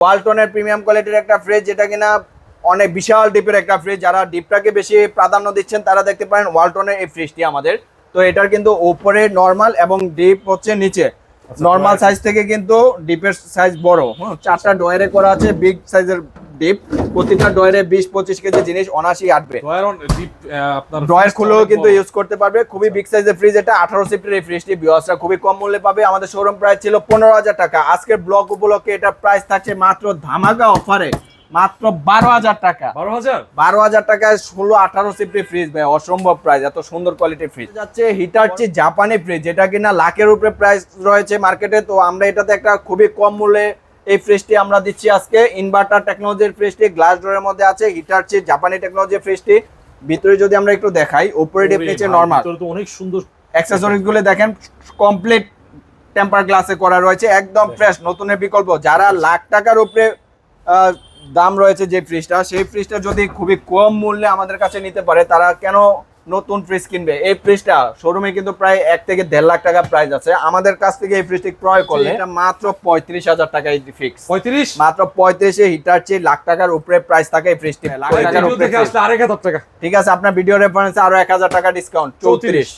ওয়ালটনের premium কোয়ালিটির একটা fridge, যেটা কিনা অনেক বিশাল ডিপের একটা ফ্রিজ। যারা ডিপটাকে বেশি প্রাধান্য দিচ্ছেন তারা দেখতে পারেন ওয়ালটনের এই ফ্রিজটি আমাদের। তো এটার কিন্তু উপরে নরমাল এবং ডিপ হচ্ছে নিচে। নরমাল সাইজ থেকে কিন্তু ডিপের সাইজ বড়। চারটা ডয়ারে করা আছে, বিগ সাইজের ডিপ। প্রতিটা ডয়ারে 20-25 কেজি জিনিস অনায়াসই আটবে। ডয়ার খুলেও কিন্তু ইউজ করতে পারবে। খুবই বিগ সাইজের ফ্রিজ এটা। 18 সিফটের এই ফ্রিজটি ভিউয়ার্সরা খুবই কম মূল্যে পাবে। আমাদের শোরুম প্রাইস ছিল 15,000 টাকা। আজকের ব্লগ উপলক্ষে এটা প্রাইস থাকছে মাত্র ধামাকা অফারে মাত্র 12,000 টাকা। 12,000 টাকায় 16-18 সিফটের ফ্রিজ ভাই, অসম্ভব প্রাইস। এত সুন্দর কোয়ালিটির ফ্রিজ যাচ্ছে হিটাচি জাপানি ফ্রিজ, যেটা কিনা লাখের উপরে প্রাইস রয়েছে মার্কেটে। তো আমরা এটাতে একটা খুবই কম মূল্যে এই ফ্রিজটি আমরা দিচ্ছি আজকে। ইনভার্টার টেকনোলজির ফ্রিজটি, গ্লাস ডোরের মধ্যে আছে। হিটাচি জাপানি টেকনোলজির ফ্রিজটি ভিতরে যদি আমরা একটু দেখাই, উপরে ডিপ নিচে নরমাল। অনেক সুন্দর অ্যাকসেসরিজ গুলো দেখেন, কমপ্লিট টেম্পার গ্লাসে করা রয়েছে, একদম ফ্রেশ, নতুনের বিকল্প। যারা লাখ টাকার উপরে দাম রয়েছে যে ফ্রিজটা, সেই ফ্রিজটা যদি খুবই কম মূল্যে আমাদের কাছে নিতে পারে, তারা কেন নতুন ফ্রিজ কিনবে? এই ফ্রিজটা শোরুমে কিন্তু প্রায় 1 থেকে 1.5 লাখ টাকা প্রাইস আছে। আমাদের কাছ থেকে এই ফ্রিজটি ক্রয় করলে এটা মাত্র 35,000 টাকায় ফিক্স। 35 মাত্র 35 হিটাচি লাখ টাকার উপরে প্রাইস থাকে এই ফ্রিজটি। লাখ টাকার উপরে আসলে 8,000 টাকা। ঠিক আছে, আপনার ভিডিও রেফারেন্সে আরো 1,000 টাকা ডিসকাউন্ট, 34।